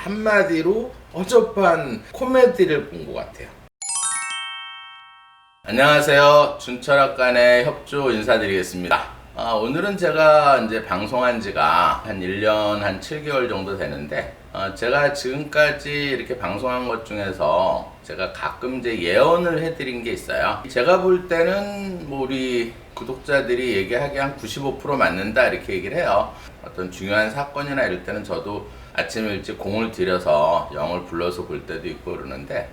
한마디로 허접한 코미디를 본 것 같아요. 안녕하세요. 준철학관의 협조 인사드리겠습니다. 오늘은 제가 이제 방송한 지가 한 1년 한 7개월 정도 되는데, 제가 지금까지 이렇게 방송한 것 중에서 제가 가끔 이제 예언을 해드린 게 있어요. 제가 볼 때는 뭐 우리 구독자들이 얘기하기에 한 95% 맞는다 이렇게 얘기를 해요. 어떤 중요한 사건이나 이럴 때는 저도 아침 일찍 공을 들여서 영을 불러서 볼 때도 있고 그러는데,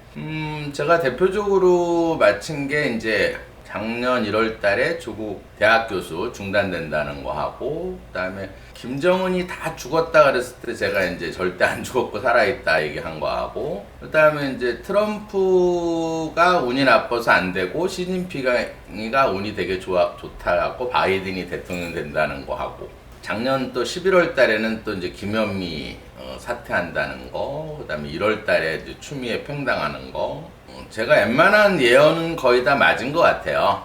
제가 대표적으로 마친 게 이제 작년 1월 달에 조국 대학 교수 중단된다는 거 하고, 그 다음에 김정은이 다 죽었다 그랬을 때 제가 이제 절대 안 죽었고 살아있다 얘기한 거 하고, 그 다음에 이제 트럼프가 운이 나빠서 안 되고 시진핑이가 운이 되게 좋다고 바이든이 대통령 된다는 거 하고, 작년 또 11월 달에는 또 이제 김현미 사퇴한다는 거, 그 다음에 1월 달에 이제 추미애 팽당하는 거, 제가 웬만한 예언은 거의 다 맞은 것 같아요.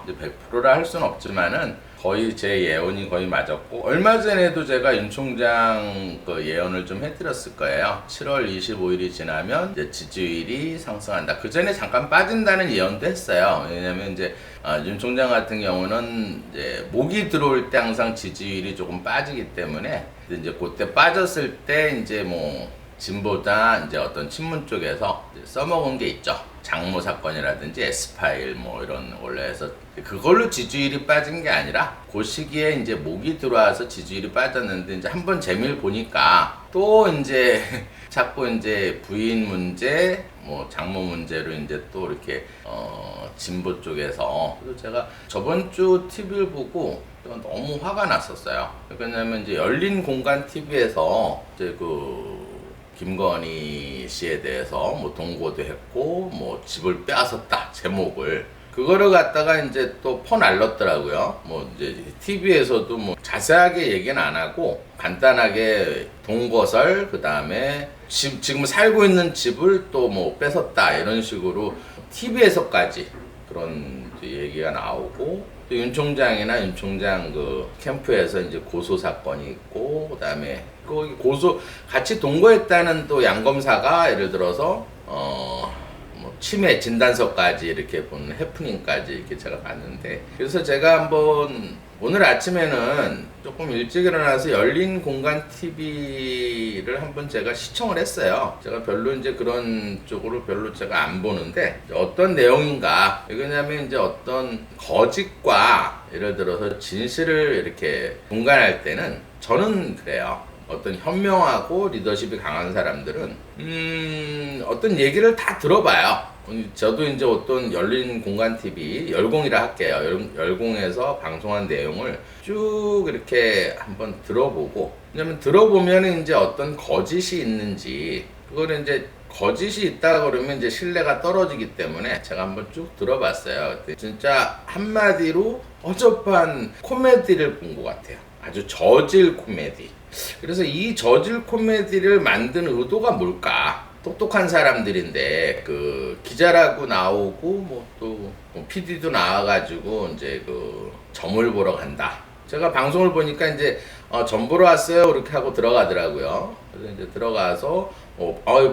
100%라 할 수는 없지만은 거의 제 예언이 거의 맞았고, 얼마 전에도 제가 윤 총장 그 예언을 좀 해드렸을 거예요. 7월 25일이 지나면 이제 지지율이 상승한다. 그 전에 잠깐 빠진다는 예언도 했어요. 왜냐면 이제 윤 총장 같은 경우는 이제 목이 들어올 때 항상 지지율이 조금 빠지기 때문에 이제 그때 빠졌을 때 이제 뭐 진보다 이제 어떤 친문 쪽에서 써먹은 게 있죠. 장모 사건이라든지 에스파일 뭐 이런 걸로 해서 그걸로 지지율이 빠진 게 아니라 그 시기에 이제 목이 들어와서 지지율이 빠졌는데, 이제 한번 재미를 보니까 또 이제 자꾸 이제 부인 문제 뭐 장모 문제로 이제 또 이렇게 진보 쪽에서, 그래서 제가 저번 주 TV를 보고 너무 화가 났었어요. 왜냐면 이제 열린 공간 TV에서 이제 김건희 씨에 대해서 뭐 동고도 했고 뭐 집을 빼앗았다 제목을, 그거를 갖다가 이제 또 퍼날렸더라고요. 뭐 이제 TV에서도 뭐 자세하게 얘기는 안 하고 간단하게 동거설, 그 다음에 지금 살고 있는 집을 또 뭐 뺏었다 이런 식으로 TV에서까지 그런 얘기가 나오고, 또 윤 총장이나 윤 총장 그 캠프에서 이제 고소 사건이 있고, 그 다음에 거기 고소 같이 동거했다는 또 양검사가 예를 들어서 뭐 치매 진단서까지 이렇게 본 해프닝까지 이렇게 제가 봤는데, 그래서 제가 한번 오늘 아침에는 조금 일찍 일어나서 열린 공간 TV를 한번 제가 시청을 했어요. 제가 별로 이제 그런 쪽으로 별로 제가 안 보는데, 어떤 내용인가, 왜냐면 이제 어떤 거짓과 예를 들어서 진실을 이렇게 분간할 때는 저는 그래요. 어떤 현명하고 리더십이 강한 사람들은 어떤 얘기를 다 들어봐요. 저도 이제 어떤 열린 공간 TV, 열공이라 할게요. 열공에서 방송한 내용을 쭉 이렇게 한번 들어보고, 왜냐면 들어보면 이제 어떤 거짓이 있는지, 그거를 이제 거짓이 있다 그러면 이제 신뢰가 떨어지기 때문에 제가 한번 쭉 들어봤어요. 진짜 한마디로 허접한 코미디를 본 것 같아요. 아주 저질 코미디. 그래서 이 저질 코미디를 만든 의도가 뭘까? 똑똑한 사람들인데 그 기자라고 나오고 뭐 또 PD도 나와가지고 이제 그 점을 보러 간다. 제가 방송을 보니까 이제 점 보러 왔어요 이렇게 하고 들어가더라고요. 그래서 이제 들어가서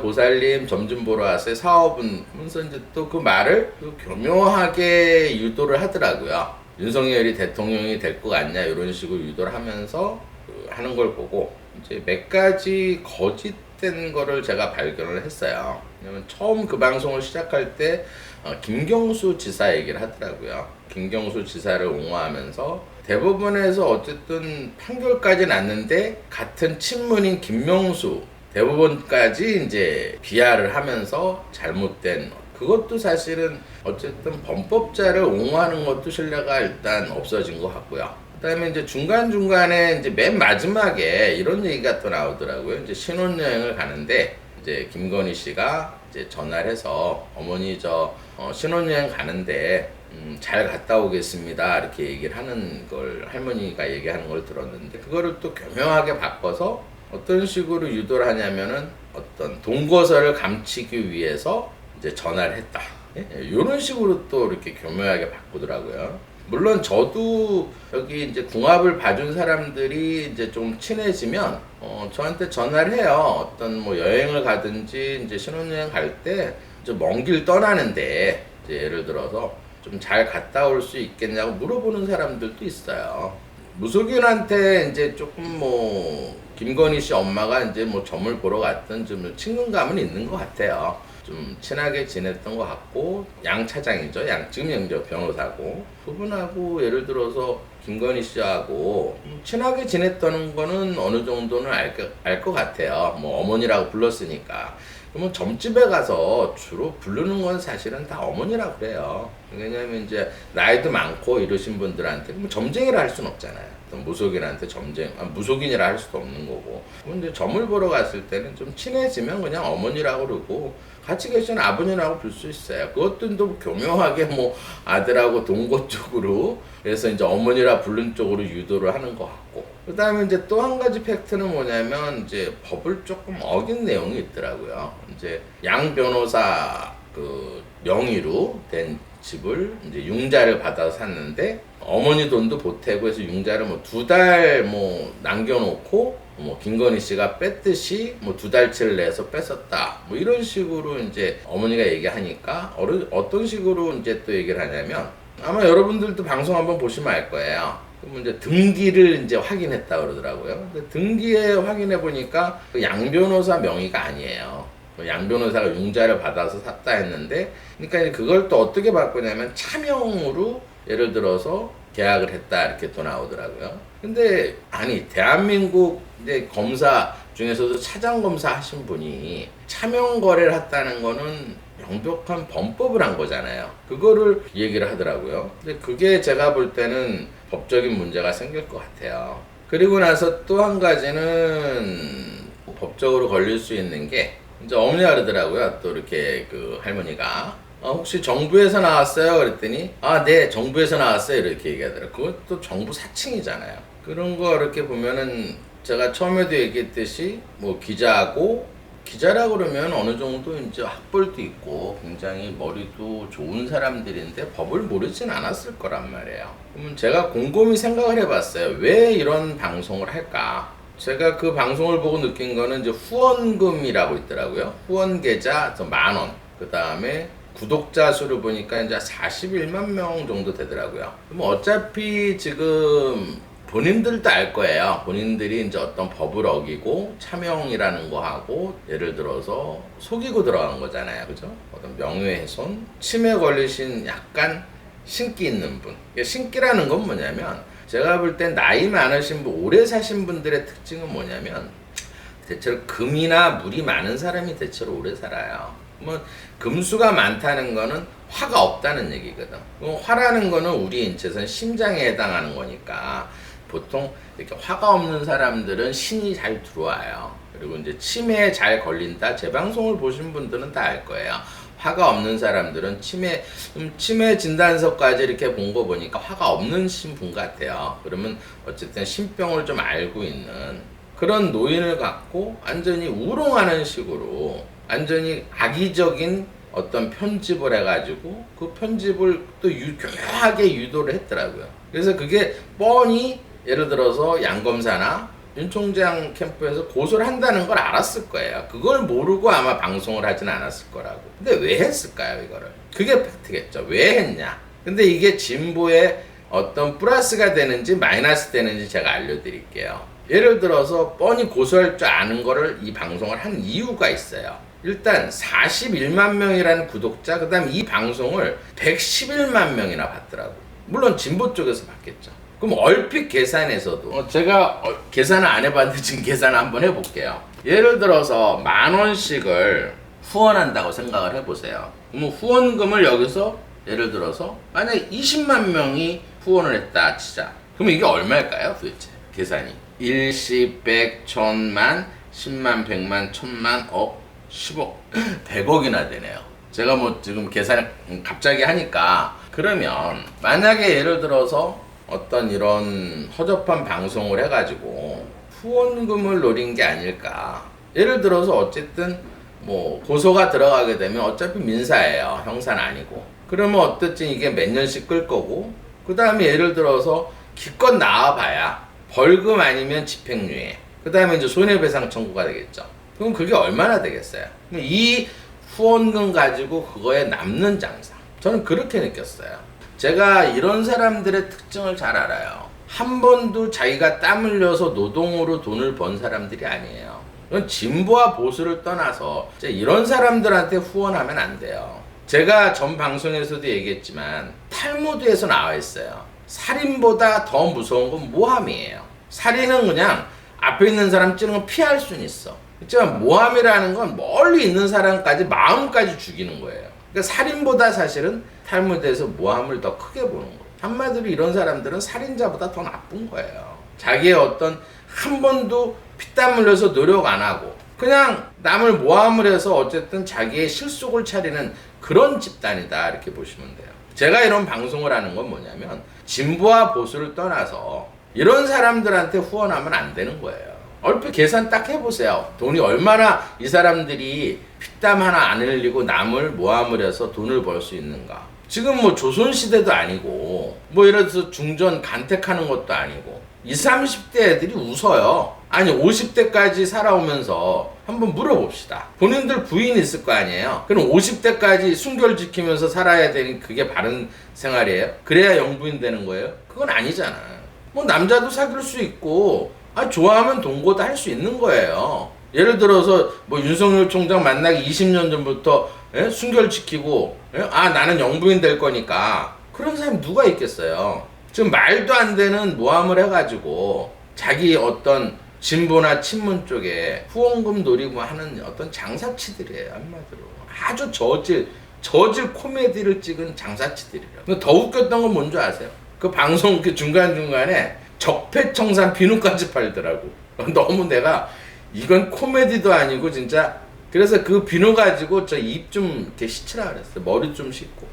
보살님 점 좀 보러 왔어요 사업은 하면서 이제 또 그 말을 교묘하게 유도를 하더라고요. 윤석열이 대통령이 될 것 같냐 이런 식으로 유도를 하면서 하는 걸 보고 이제 몇 가지 거짓된 거를 제가 발견을 했어요. 왜냐면 처음 그 방송을 시작할 때 김경수 지사 얘기를 하더라고요. 김경수 지사를 옹호하면서 대법원에서 어쨌든 판결까지 났는데 같은 친문인 김명수 대법원까지 이제 비하를 하면서 잘못된, 그것도 사실은 어쨌든 범법자를 옹호하는 것도 신뢰가 일단 없어진 것 같고요. 그 다음에 이제 중간중간에 이제 맨 마지막에 이런 얘기가 또 나오더라고요. 이제 신혼여행을 가는데 이제 김건희 씨가 이제 전화를 해서 어머니 신혼여행 가는데 잘 갔다 오겠습니다 이렇게 얘기를 하는 걸 할머니가 얘기하는 걸 들었는데, 그거를 또 교묘하게 바꿔서 어떤 식으로 유도를 하냐면은 어떤 동거설을 감추기 위해서 이제 전화를 했다. 이런 식으로 또 이렇게 교묘하게 바꾸더라고요. 물론 저도 여기 이제 궁합을 봐준 사람들이 이제 좀 친해지면 저한테 전화를 해요. 어떤 뭐 여행을 가든지 이제 신혼여행 갈 때 먼 길 떠나는데 이제 예를 들어서 좀 잘 갔다 올 수 있겠냐고 물어보는 사람들도 있어요. 무속인한테 이제 조금 뭐 김건희 씨 엄마가 이제 뭐 점을 보러 갔던 좀 친근감은 있는 것 같아요. 좀 친하게 지냈던 것 같고 양 차장이죠. 지금 영조 변호사고 그분하고 예를 들어서 김건희 씨하고 친하게 지냈다는 거는 어느 정도는 알 것 같아요. 뭐 어머니라고 불렀으니까. 그러면 점집에 가서 주로 부르는 건 사실은 다 어머니라고 그래요. 왜냐면 이제 나이도 많고 이러신 분들한테 뭐 점쟁이라 할 수는 없잖아요. 무속인한테 무속인이라 할 수도 없는 거고. 근데 점을 보러 갔을 때는 좀 친해지면 그냥 어머니라고 그러고 같이 계시는 아버님이라고 부를 수 있어요. 그것도 또 교묘하게 뭐 아들하고 동거 쪽으로 그래서 이제 어머니라 부른 쪽으로 유도를 하는 것 같고. 그 다음에 이제 또 한 가지 팩트는 뭐냐면 이제 법을 조금 어긴 내용이 있더라고요. 이제 양 변호사 그 명의로 된 집을 이제 융자를 받아서 샀는데 어머니 돈도 보태고 해서 융자를 뭐 2달 뭐 남겨놓고 뭐 김건희 씨가 뺐듯이 뭐 2달치를 내서 뺐었다 뭐 이런 식으로 이제 어머니가 얘기하니까 어떤 식으로 이제 또 얘기를 하냐면 아마 여러분들도 방송 한번 보시면 알 거예요. 그럼 이제 등기를 이제 확인했다 그러더라고요. 근데 등기에 확인해 보니까 그 양 변호사 명의가 아니에요. 양 변호사가 융자를 받아서 샀다 했는데, 그러니까 그걸 또 어떻게 바꾸냐면 차명으로 예를 들어서 계약을 했다 이렇게 또 나오더라고요. 근데 아니 대한민국 이제 검사 중에서도 차장 검사 하신 분이 차명 거래를 했다는 거는 명백한 범법을 한 거잖아요. 그거를 얘기를 하더라고요. 근데 그게 제가 볼 때는 법적인 문제가 생길 것 같아요. 그리고 나서 또 한 가지는 법적으로 걸릴 수 있는 게 이제 어머니가 그러더라고요. 또 이렇게 그 할머니가 혹시 정부에서 나왔어요? 그랬더니 네 정부에서 나왔어요 이렇게 얘기하더라고요. 그것도 정부 사칭이잖아요. 그런 거 이렇게 보면은 제가 처음에도 얘기했듯이 뭐 기자라고 그러면 어느 정도 이제 학벌도 있고 굉장히 머리도 좋은 사람들인데 법을 모르진 않았을 거란 말이에요. 그러면 제가 곰곰이 생각을 해봤어요. 왜 이런 방송을 할까? 제가 그 방송을 보고 느낀 거는 이제 후원금이라고 있더라고요. 후원 계좌 10,000원. 그 다음에 구독자 수를 보니까 이제 41만 명 정도 되더라고요. 그럼 어차피 지금 본인들도 알 거예요. 본인들이 이제 어떤 법을 어기고 차명이라는 거 하고 예를 들어서 속이고 들어간 거잖아요. 그죠? 어떤 명예훼손, 치매 걸리신 약간 신기 있는 분. 신기라는 건 뭐냐면 제가 볼 땐 나이 많으신 분, 오래 사신 분들의 특징은 뭐냐면 대체로 금이나 물이 많은 사람이 대체로 오래 살아요. 뭐 금수가 많다는 거는 화가 없다는 얘기거든. 화라는 거는 우리 인체에서는 심장에 해당하는 거니까 보통 이렇게 화가 없는 사람들은 신이 잘 들어와요. 그리고 이제 치매에 잘 걸린다. 제 방송을 보신 분들은 다 알 거예요. 화가 없는 사람들은 치매 진단서까지 이렇게 본 거 보니까 화가 없는 분 같아요. 그러면 어쨌든 신병을 좀 알고 있는 그런 노인을 갖고 완전히 우롱하는 식으로 완전히 악의적인 어떤 편집을 해가지고 그 편집을 또 교묘하게 유도를 했더라고요. 그래서 그게 뻔히 예를 들어서 양 검사나 윤 총장 캠프에서 고소를 한다는 걸 알았을 거예요. 그걸 모르고 아마 방송을 하진 않았을 거라고. 근데 왜 했을까요, 이거를? 그게 팩트겠죠. 왜 했냐? 근데 이게 진보에 어떤 플러스가 되는지 마이너스 되는지 제가 알려드릴게요. 예를 들어서 뻔히 고소할 줄 아는 거를 이 방송을 한 이유가 있어요. 일단 41만 명이라는 구독자, 그 다음 이 방송을 111만 명이나 봤더라고. 물론 진보 쪽에서 봤겠죠. 그럼 얼핏 계산해서도 제가 계산을 안 해봤는데 지금 계산을 한번 해볼게요. 예를 들어서 10,000원씩을 후원한다고 생각을 해보세요. 그럼 후원금을 여기서 예를 들어서 만약에 20만 명이 후원을 했다 치자. 그럼 이게 얼마일까요 도대체 계산이? 1, 10, 100, 1000만, 10만, 100만, 1000만, 억, 10억, 100억이나 되네요. 제가 뭐 지금 계산을 갑자기 하니까 그러면 만약에 예를 들어서 어떤 이런 허접한 방송을 해가지고 후원금을 노린 게 아닐까. 예를 들어서 어쨌든 뭐 고소가 들어가게 되면 어차피 민사예요. 형사는 아니고. 그러면 어쨌든 이게 몇 년씩 끌 거고 그 다음에 예를 들어서 기껏 나와봐야 벌금 아니면 집행유예 그 다음에 이제 손해배상 청구가 되겠죠. 그럼 그게 얼마나 되겠어요? 이 후원금 가지고 그거에 남는 장사. 저는 그렇게 느꼈어요. 제가 이런 사람들의 특징을 잘 알아요. 한 번도 자기가 땀 흘려서 노동으로 돈을 번 사람들이 아니에요. 이건 진보와 보수를 떠나서 이런 사람들한테 후원하면 안 돼요. 제가 전 방송에서도 얘기했지만 탈무드에서 나와 있어요. 살인보다 더 무서운 건 모함이에요. 살인은 그냥 앞에 있는 사람 찌르는 건 피할 수는 있어. 그렇지만 모함이라는 건 멀리 있는 사람까지 마음까지 죽이는 거예요. 그러니까 살인보다 사실은 탈무드에서 모함을 더 크게 보는 거예요. 한마디로 이런 사람들은 살인자보다 더 나쁜 거예요. 자기의 어떤 한 번도 피땀 흘려서 노력 안 하고 그냥 남을 모함을 해서 어쨌든 자기의 실속을 차리는 그런 집단이다 이렇게 보시면 돼요. 제가 이런 방송을 하는 건 뭐냐면 진보와 보수를 떠나서 이런 사람들한테 후원하면 안 되는 거예요. 얼핏 계산 딱 해보세요. 돈이 얼마나 이 사람들이 피땀 하나 안 흘리고 남을 모함을 해서 돈을 벌 수 있는가. 지금 뭐 조선시대도 아니고 뭐 예를 들어서 중전 간택하는 것도 아니고 20, 30대 애들이 웃어요. 아니 50대까지 살아오면서 한번 물어봅시다. 본인들 부인 있을 거 아니에요. 그럼 50대까지 순결 지키면서 살아야 되는 그게 바른 생활이에요? 그래야 영부인 되는 거예요? 그건 아니잖아. 뭐 남자도 사귈 수 있고 좋아하면 동거도 할 수 있는 거예요. 예를 들어서 뭐 윤석열 총장 만나기 20년 전부터 순결 지키고 나는 영부인 될 거니까 그런 사람이 누가 있겠어요. 지금 말도 안 되는 모함을 해가지고 자기 어떤 진보나 친문 쪽에 후원금 노리고 하는 어떤 장사치들이에요. 한마디로 아주 저질 코미디를 찍은 장사치들이에요. 더 웃겼던 건 뭔지 아세요? 그 방송 그 중간중간에 적폐청산 비누까지 팔더라고. 너무 내가 이건 코미디도 아니고 진짜. 그래서 그 비누 가지고 저 입 좀 이렇게 씻으라 그랬어. 머리 좀 씻고.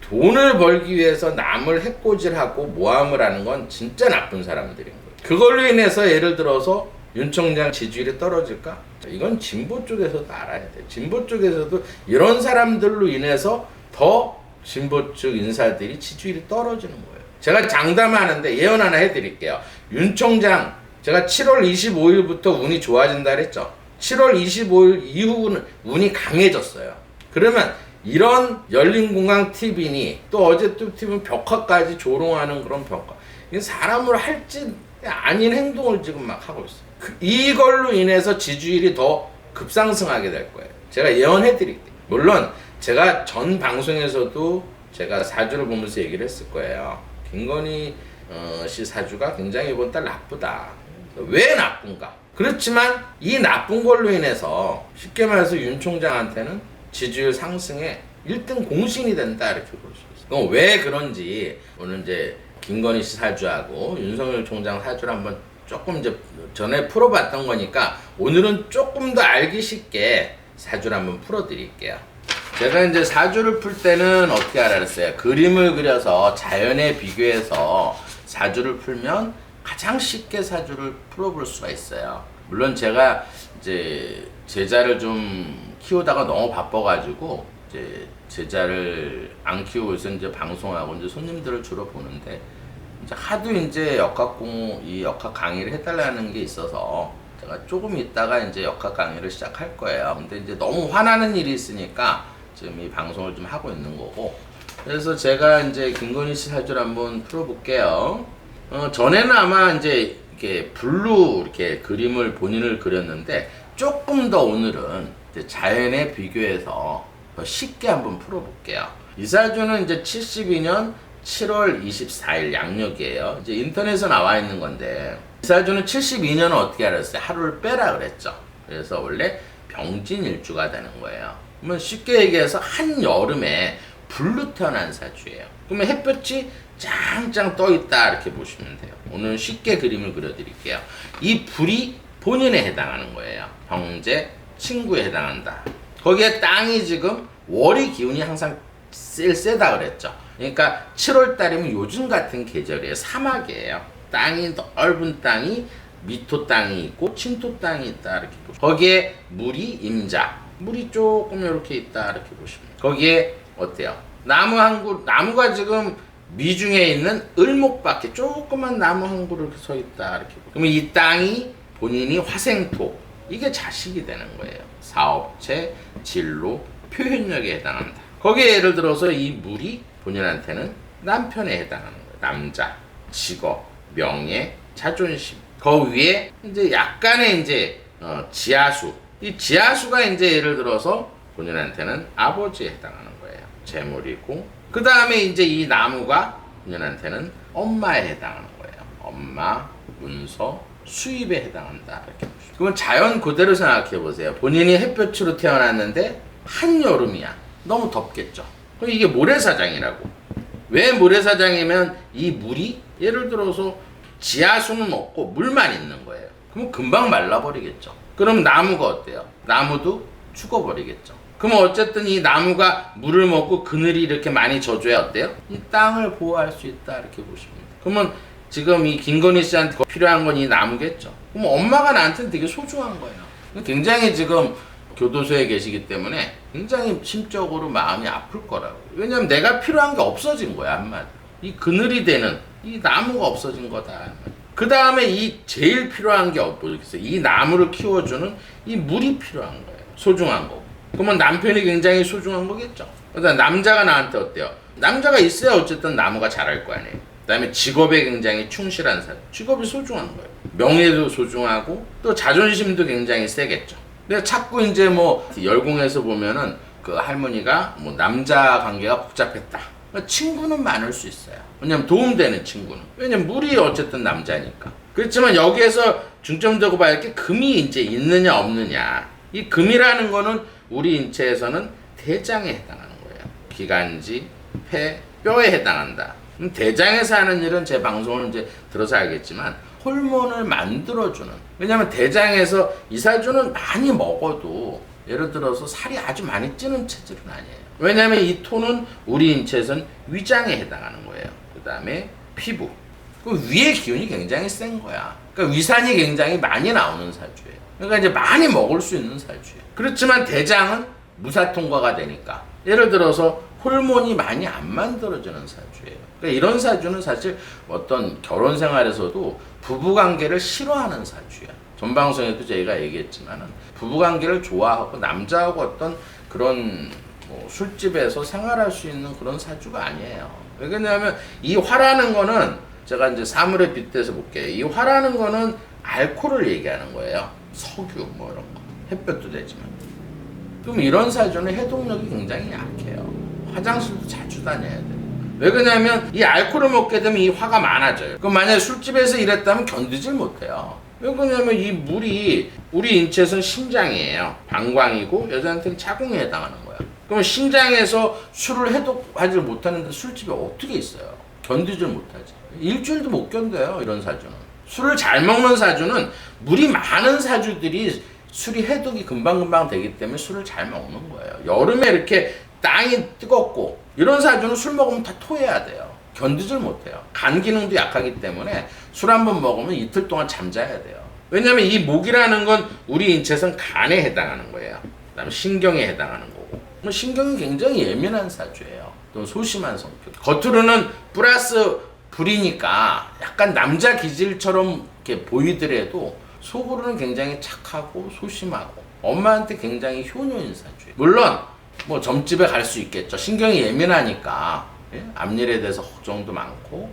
돈을 벌기 위해서 남을 해코지하고 모함을 하는 건 진짜 나쁜 사람들인 거예요. 그걸로 인해서 예를 들어서 윤 총장 지지율이 떨어질까? 이건 진보 쪽에서도 알아야 돼. 진보 쪽에서도 이런 사람들로 인해서 더 진보 쪽 인사들이 지지율이 떨어지는 거예요. 제가 장담하는데 예언 하나 해드릴게요. 윤 총장 제가 7월 25일부터 운이 좋아진다 그랬죠. 7월 25일 이후는 운이 강해졌어요. 그러면 이런 열린공강 TV니 또 어제 또 TV는 벽화까지 조롱하는 그런 벽화. 이게 사람으로 할지 아닌 행동을 지금 막 하고 있어요. 이걸로 인해서 지지율이 더 급상승하게 될 거예요. 제가 예언해 드릴게요. 물론 제가 전 방송에서도 제가 사주를 보면서 얘기를 했을 거예요. 김건희 씨 사주가 굉장히 이번 달 나쁘다. 왜 나쁜가? 그렇지만 이 나쁜 걸로 인해서 쉽게 말해서 윤 총장한테는 지지율 상승에 1등 공신이 된다 이렇게 볼 수 있어요. 그럼 왜 그런지 오늘 이제 김건희 씨 사주하고 윤석열 총장 사주를 한번 조금 이제 전에 풀어봤던 거니까 오늘은 조금 더 알기 쉽게 사주를 한번 풀어드릴게요. 제가 이제 사주를 풀 때는 어떻게 알았어요? 그림을 그려서 자연에 비교해서 사주를 풀면 가장 쉽게 사주를 풀어볼 수가 있어요. 물론 제가 이제 제자를 좀 키우다가 너무 바빠가지고 이제 제자를 안 키우고 있어 이제 방송하고 이제 손님들을 주로 보는데 이제 하도 이제 이 역학 강의를 해달라는 게 있어서 제가 조금 있다가 이제 역학 강의를 시작할 거예요. 근데 이제 너무 화나는 일이 있으니까 지금 이 방송을 좀 하고 있는 거고. 그래서 제가 이제 김건희 씨 사주를 한번 풀어볼게요. 전에는 아마 이제 이렇게 블루 이렇게 그림을 본인을 그렸는데 조금 더 오늘은 이제 자연에 비교해서 더 쉽게 한번 풀어볼게요. 이 사주는 이제 72년 7월 24일 양력이에요. 이제 인터넷에 나와 있는 건데 이 사주는 72년은 어떻게 알았어요? 하루를 빼라 그랬죠. 그래서 원래 병진일주가 되는 거예요. 그러면 쉽게 얘기해서 한여름에 불로 태어난 사주예요. 그러면 햇볕이 짱짱 떠 있다 이렇게 보시면 돼요. 오늘 쉽게 그림을 그려드릴게요. 이 불이 본인에 해당하는 거예요. 형제, 친구에 해당한다. 거기에 땅이 지금 월의 기운이 항상 세다 그랬죠. 그러니까 7월 달이면 요즘 같은 계절이에요. 사막이에요. 땅이 넓은 땅이 미토 땅이 있고 친토 땅이 있다 이렇게 보시면 거기에 물이 임자, 물이 조금 이렇게 있다 이렇게 보시면 거기에 어때요? 나무 한 그루, 나무가 지금 미중에 있는 을목밖에 조그만 나무 한 그루 이렇게 서 있다 이렇게 보시면 그러면 이 땅이 본인이 화생토, 이게 자식이 되는 거예요. 사업체, 진로, 표현력에 해당한다. 거기에 예를 들어서 이 물이 본인한테는 남편에 해당하는 거예요. 남자, 직업, 명예, 자존심. 그 위에 이제 약간의 이제 지하수. 이 지하수가 이제 예를 들어서 본인한테는 아버지에 해당하는 거예요. 재물이고. 그 다음에 이제 이 나무가 본인한테는 엄마에 해당하는 거예요. 엄마, 문서, 수입에 해당한다. 이렇게 보시죠. 그건 자연 그대로 생각해 보세요. 본인이 햇볕으로 태어났는데 한여름이야. 너무 덥겠죠. 그럼 이게 모래사장이라고. 왜 모래사장이면 이 물이 예를 들어서 지하수는 없고 물만 있는 거예요. 그럼 금방 말라버리겠죠. 그럼 나무가 어때요? 나무도 죽어버리겠죠. 그럼 어쨌든 이 나무가 물을 먹고 그늘이 이렇게 많이 져줘야 어때요? 이 땅을 보호할 수 있다 이렇게 보십니다. 그러면 지금 이 김건희 씨한테 필요한 건 이 나무겠죠. 그럼 엄마가 나한테는 되게 소중한 거예요. 굉장히 지금 교도소에 계시기 때문에 굉장히 심적으로 마음이 아플 거라고. 왜냐면 내가 필요한 게 없어진 거야, 한마디로. 이 그늘이 되는 이 나무가 없어진 거다. 그 다음에 이 제일 필요한 게 뭐겠어요? 이 나무를 키워주는 이 물이 필요한 거예요. 소중한 거고. 그러면 남편이 굉장히 소중한 거겠죠. 그다음 남자가 나한테 어때요? 남자가 있어야 어쨌든 나무가 자랄 거 아니에요. 그다음에 직업에 굉장히 충실한 사람. 직업이 소중한 거예요. 명예도 소중하고 또 자존심도 굉장히 세겠죠. 근데 자꾸 이제 뭐 열공에서 보면은 그 할머니가 뭐 남자 관계가 복잡했다. 친구는 많을 수 있어요. 왜냐면 도움되는 친구는. 왜냐면 물이 어쨌든 남자니까. 그렇지만 여기에서 중점적으로 봐야 할 게 금이 이제 있느냐 없느냐. 이 금이라는 거는 우리 인체에서는 대장에 해당하는 거예요. 기관지, 폐, 뼈에 해당한다. 대장에서 하는 일은 제 방송을 이제 들어서 알겠지만 호르몬을 만들어주는. 왜냐면 대장에서 이살주는 많이 먹어도 예를 들어서 살이 아주 많이 찌는 체질은 아니에요. 왜냐하면 이 토는 우리 인체에서는 위장에 해당하는 거예요. 그 다음에 피부. 그 위의 기운이 굉장히 센 거야. 그러니까 위산이 굉장히 많이 나오는 사주예요. 그러니까 이제 많이 먹을 수 있는 사주예요. 그렇지만 대장은 무사통과가 되니까 예를 들어서 호르몬이 많이 안 만들어지는 사주예요. 그러니까 이런 사주는 사실 어떤 결혼 생활에서도 부부관계를 싫어하는 사주야. 전 방송에도 저희가 얘기했지만은 부부관계를 좋아하고 남자하고 어떤 그런 뭐 술집에서 생활할 수 있는 그런 사주가 아니에요. 왜냐하면 이 화라는 거는 제가 이제 사물에 빗대서 볼게요. 이 화라는 거는 알코올을 얘기하는 거예요. 석유 뭐 이런 거. 햇볕도 되지만. 그럼 이런 사주는 해독력이 굉장히 약해요. 화장실도 자주 다녀야 돼요. 왜 그러냐면 이 알코올을 먹게 되면 이 화가 많아져요. 그럼 만약에 술집에서 일했다면 견디질 못해요. 왜 그러냐면 이 물이 우리 인체에서는 심장이에요. 방광이고 여자한테는 자궁에 해당하는 거야. 그럼 심장에서 술을 해독하지 못하는데 술집에 어떻게 있어요? 견디질 못하지. 일주일도 못 견뎌요. 이런 사주는. 술을 잘 먹는 사주는 물이 많은 사주들이 술이 해독이 금방금방 되기 때문에 술을 잘 먹는 거예요. 여름에 이렇게 땅이 뜨겁고 이런 사주는 술 먹으면 다 토해야 돼요. 견디질 못해요. 간 기능도 약하기 때문에 술 한 번 먹으면 이틀 동안 잠자야 돼요. 왜냐면 이 목이라는 건 우리 인체에서는 간에 해당하는 거예요. 그다음에 신경에 해당하는 거고. 신경이 굉장히 예민한 사주예요. 또 소심한 성격. 겉으로는 플러스 불이니까 약간 남자 기질처럼 이렇게 보이더라도 속으로는 굉장히 착하고 소심하고 엄마한테 굉장히 효녀인 사주예요. 물론 뭐 점집에 갈 수 있겠죠. 신경이 예민하니까 앞일에 대해서 걱정도 많고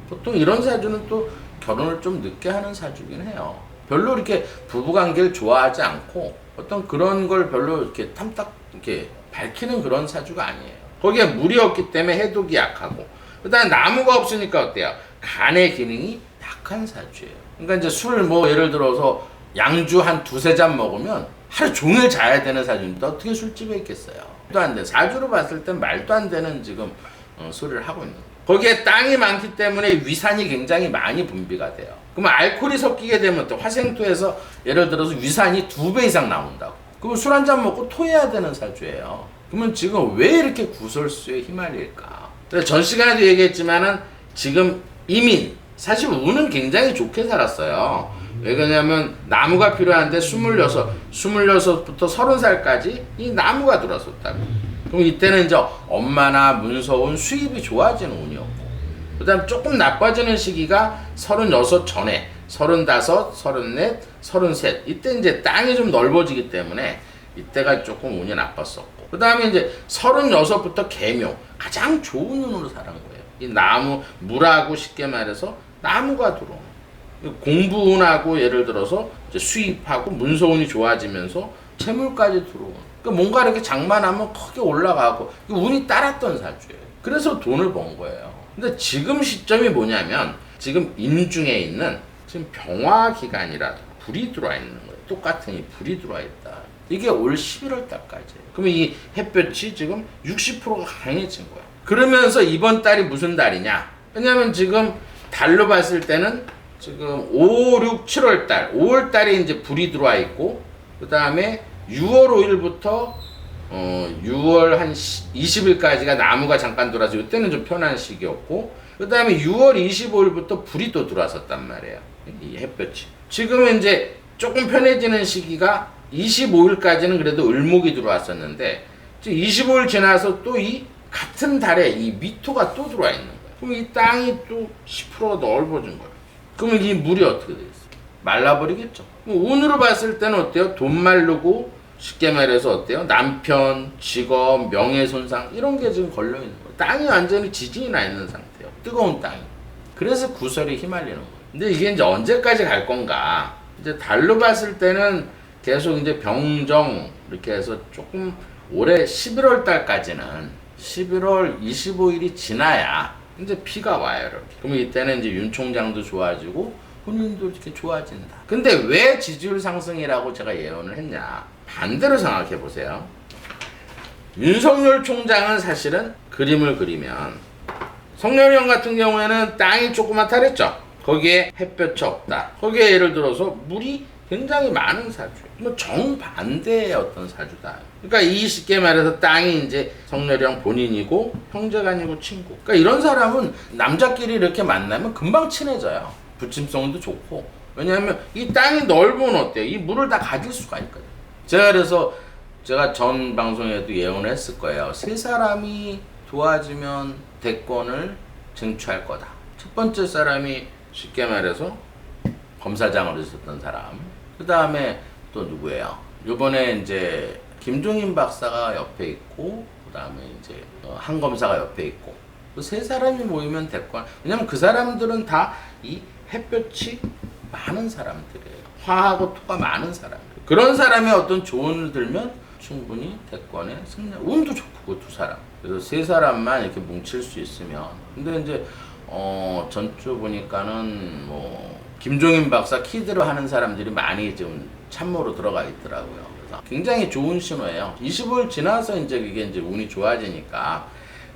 보통 이런 사주는 또 결혼을 좀 늦게 하는 사주긴 해요. 별로 이렇게 부부관계를 좋아하지 않고 어떤 그런 걸 별로 이렇게 탐탁 이렇게 밝히는 그런 사주가 아니에요. 거기에 물이 없기 때문에 해독이 약하고 그다음 나무가 없으니까 어때요? 간의 기능이 약한 사주예요. 그러니까 이제 술 뭐 예를 들어서 양주 한 두세 잔 먹으면 하루 종일 자야 되는 사주인데 어떻게 술집에 있겠어요? 말도 안 돼. 사주로 봤을 땐 말도 안 되는 지금 소리를 하고 있는 거예요. 거기에 땅이 많기 때문에 위산이 굉장히 많이 분비가 돼요. 그러면 알코올이 섞이게 되면 또 화생토에서 예를 들어서 위산이 2배 이상 나온다고. 그럼 술 한 잔 먹고 토해야 되는 사주예요. 그러면 지금 왜 이렇게 구설수에 휘말릴까? 전 시간에도 얘기했지만은 지금 이민 사실 운은 굉장히 좋게 살았어요. 왜 그러냐면 나무가 필요한데 26부터 30살까지 이 나무가 들어섰다고. 그럼 이때는 이제 엄마나 문서운 수입이 좋아지는 운이었고 그 다음 조금 나빠지는 시기가 36 전에 35, 34, 33 이때 이제 땅이 좀 넓어지기 때문에 이때가 조금 운이 나빴었고 그 다음에 이제 36부터 개묘 가장 좋은 운으로 살은 거예요. 이 나무 물하고 쉽게 말해서 나무가 들어오는 공부운하고 예를 들어서 이제 수입하고 문서운이 좋아지면서 재물까지 들어오는 그러니까 뭔가 이렇게 장만하면 크게 올라가고 운이 따랐던 사주예요. 그래서 돈을 번 거예요. 근데 지금 시점이 뭐냐면 지금 인중에 있는 지금 병화 기간이라 불이 들어와 있는 거예요. 똑같은 이 불이 들어와 있다. 이게 올 11월 달까지예요. 그러면 이 햇볕이 지금 60%가 강해진 거야. 그러면서 이번 달이 무슨 달이냐? 왜냐면 지금 달로 봤을 때는 지금 5, 6, 7월 달, 5월 달에 이제 불이 들어와 있고, 그 다음에 6월 5일부터 6월 한 20일까지가 나무가 잠깐 돌아서 이때는 좀 편한 시기였고, 그 다음에 6월 25일부터 불이 또 들어왔었단 말이에요. 이 햇볕이. 지금은 이제 조금 편해지는 시기가 25일까지는 그래도 을목이 들어왔었는데, 25일 지나서 또 이 같은 달에 이 미토가 또 들어와 있는 거예요. 그럼 이 땅이 또 10%가 넓어진 거예요. 그러면 이 물이 어떻게 되겠어요? 말라버리겠죠. 운으로 봤을 때는 어때요? 돈 마르고 쉽게 말해서 어때요? 남편, 직업, 명예손상 이런 게 지금 걸려있는 거예요. 땅이 완전히 지진이 나 있는 상태예요. 뜨거운 땅이. 그래서 구설이 휘말리는 거예요. 근데 이게 이제 언제까지 갈 건가? 이제 달로 봤을 때는 계속 이제 병정 이렇게 해서 조금 올해 11월 달까지는 11월 25일이 지나야 이제 피가 와요, 이렇게. 그러면 이때는 이제 윤 총장도 좋아지고 본인도 이렇게 좋아진다. 근데 왜 지지율 상승이라고 제가 예언을 했냐? 반대로 생각해 보세요. 윤석열 총장은 사실은 그림을 그리면 성렬이 형 같은 경우에는 땅이 조그맣다 그랬죠. 거기에 햇볕이 없다. 거기에 예를 들어서 물이 굉장히 많은 사주예요. 뭐 정반대의 어떤 사주다. 그러니까 이 쉽게 말해서 땅이 이제 성렬이 형 본인이고 형제가 아니고 친구. 그러니까 이런 사람은 남자끼리 이렇게 만나면 금방 친해져요. 부침성도 좋고. 왜냐하면 이 땅이 넓으면 어때요? 이 물을 다 가질 수가 있거든요. 제가 그래서 제가 전 방송에도 예언을 했을 거예요. 세 사람이 도와주면 대권을 쟁취할 거다. 첫 번째 사람이 쉽게 말해서 검사장으로 있었던 사람. 그 다음에 또 누구예요? 요번에 이제 김종인 박사가 옆에 있고, 그 다음에 이제 한 검사가 옆에 있고, 그 세 사람이 모이면 대권. 왜냐면 그 사람들은 다 이 햇볕이 많은 사람들이에요. 화하고 토가 많은 사람들. 그런 사람의 어떤 조언을 들면 충분히 대권에 승리. 운도 좋고 그 두 사람. 그래서 세 사람만 이렇게 뭉칠 수 있으면. 근데 이제 전주 보니까는 뭐 김종인 박사 키드로 하는 사람들이 많이 지금 참모로 들어가 있더라고요. 그래서 굉장히 좋은 신호예요. 25일 지나서 이제 이게 이제 운이 좋아지니까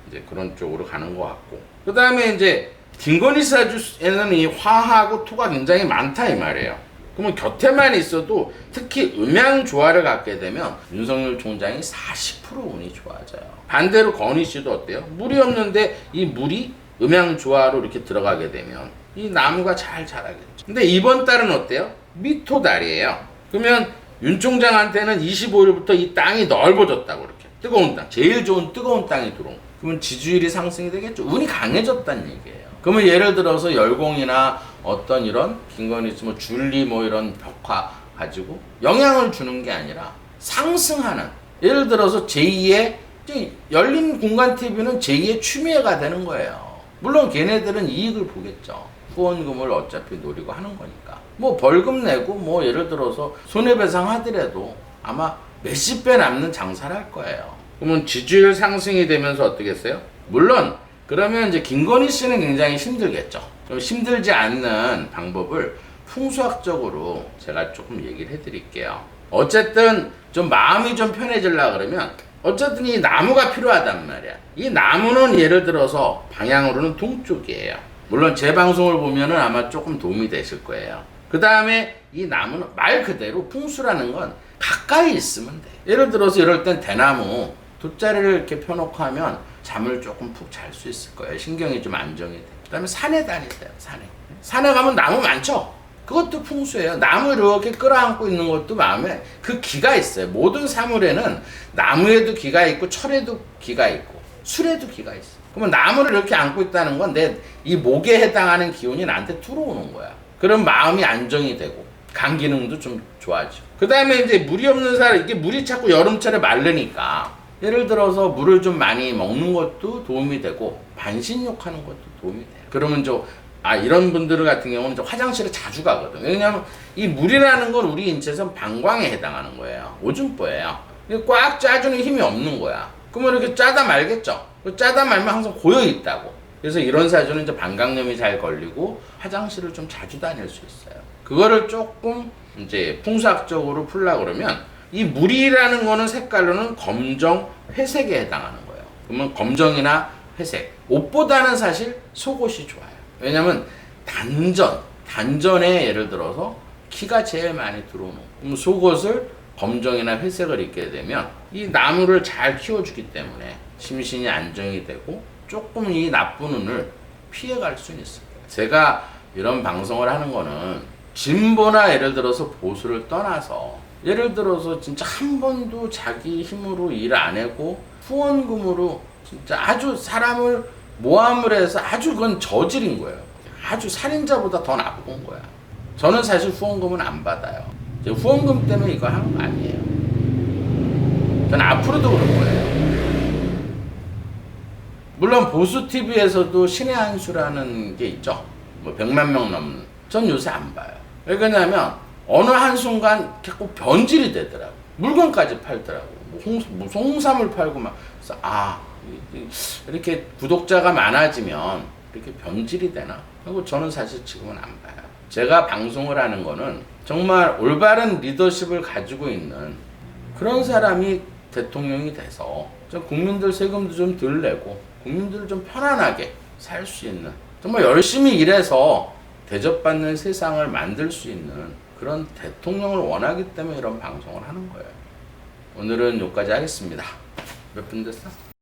이제 그런 쪽으로 가는 것 같고. 그 다음에 이제 김건희 사주에는 이 화하고 토가 굉장히 많다 이 말이에요. 그러면 곁에만 있어도 특히 음양 조화를 갖게 되면 윤석열 총장이 40% 운이 좋아져요. 반대로 건희 씨도 어때요? 물이 없는데 이 물이 음양 조화로 이렇게 들어가게 되면 이 나무가 잘 자라겠죠. 근데 이번 달은 어때요? 미토 달이에요. 그러면 윤 총장한테는 25일부터 이 땅이 넓어졌다고 이렇게. 뜨거운 땅. 제일 좋은 뜨거운 땅이 들어온. 그러면 지지율이 상승이 되겠죠. 운이 강해졌다는 얘기예요. 그러면 예를 들어서 열공이나 어떤 이런 김건희 뭐 줄리 뭐 이런 벽화 가지고 영향을 주는 게 아니라 상승하는. 예를 들어서 제2의 열린 공간 TV는 제2의 취미가 되는 거예요. 물론 걔네들은 이익을 보겠죠. 후원금을 어차피 노리고 하는 거니까. 뭐 벌금 내고 뭐 예를 들어서 손해배상 하더라도 아마 몇십 배 남는 장사를 할 거예요. 그러면 지지율 상승이 되면서 어떻겠어요? 물론 그러면 이제 김건희 씨는 굉장히 힘들겠죠. 그럼 힘들지 않는 방법을 풍수학적으로 제가 조금 얘기를 해드릴게요. 어쨌든 좀 마음이 좀 편해지려고 그러면 어쨌든 이 나무가 필요하단 말이야. 이 나무는 예를 들어서 방향으로는 동쪽이에요. 물론 제 방송을 보면은 아마 조금 도움이 되실 거예요. 그 다음에 이 나무는 말 그대로 풍수라는 건 가까이 있으면 돼. 예를 들어서 이럴 땐 대나무 돗자리를 이렇게 펴놓고 하면 잠을 조금 푹 잘 수 있을 거예요. 신경이 좀 안정이 돼. 그 다음에 산에 다니세요. 산에 가면 나무 많죠? 그것도 풍수예요. 나무 이렇게 끌어안고 있는 것도 마음에 그 기가 있어요. 모든 사물에는 나무에도 기가 있고 철에도 기가 있고 술에도 기가 있어. 그러면 나무를 이렇게 안고 있다는 건 내 이 목에 해당하는 기운이 나한테 들어오는 거야. 그럼 마음이 안정이 되고 간 기능도 좀 좋아지고. 그 다음에 이제 물이 없는 사람, 이게 물이 자꾸 여름철에 마르니까 예를 들어서 물을 좀 많이 먹는 것도 도움이 되고 반신욕하는 것도 도움이 돼요. 그러면 이런 분들 같은 경우는 화장실에 자주 가거든. 왜냐하면 이 물이라는 건 우리 인체에서 방광에 해당하는 거예요. 오줌보예요. 꽉 짜주는 힘이 없는 거야. 그러면 이렇게 짜다 말겠죠. 짜다 말면 항상 고여 있다고. 그래서 이런 사주는 이제 방광염이 잘 걸리고 화장실을 좀 자주 다닐 수 있어요. 그거를 조금 이제 풍수학적으로 풀려고 그러면 이 물이라는 거는 색깔로는 검정, 회색에 해당하는 거예요. 그러면 검정이나 회색. 옷보다는 사실 속옷이 좋아요. 왜냐면 단전에 예를 들어서 키가 제일 많이 들어오는 거예요. 그럼 속옷을 검정이나 회색을 입게 되면 이 나무를 잘 키워주기 때문에 심신이 안정이 되고 조금 이 나쁜 운을 피해갈 수는 있어요. 제가 이런 방송을 하는 거는 진보나 예를 들어서 보수를 떠나서 예를 들어서 진짜 한 번도 자기 힘으로 일 안 하고 후원금으로 진짜 아주 사람을 모함을 해서 아주 그건 저질인 거예요. 아주 살인자보다 더 나쁜 거야. 저는 사실 후원금은 안 받아요. 후원금 때문에 이거 하는 거 아니에요. 저는 앞으로도 그럴 거예요. 물론 보수 TV에서도 신의 한 수라는 게 있죠. 뭐 100만 명 넘는. 전 요새 안 봐요. 왜 그러냐면 어느 한순간 자꾸 변질이 되더라고. 물건까지 팔더라고. 뭐 홍삼을 팔고 막. 그래서 이렇게 구독자가 많아지면 이렇게 변질이 되나? 그리고 저는 사실 지금은 안 봐요. 제가 방송을 하는 거는 정말 올바른 리더십을 가지고 있는 그런 사람이 대통령이 돼서 국민들 세금도 좀 덜 내고 국민들을 좀 편안하게 살 수 있는 정말 열심히 일해서 대접받는 세상을 만들 수 있는 그런 대통령을 원하기 때문에 이런 방송을 하는 거예요. 오늘은 여기까지 하겠습니다. 몇 분 됐어?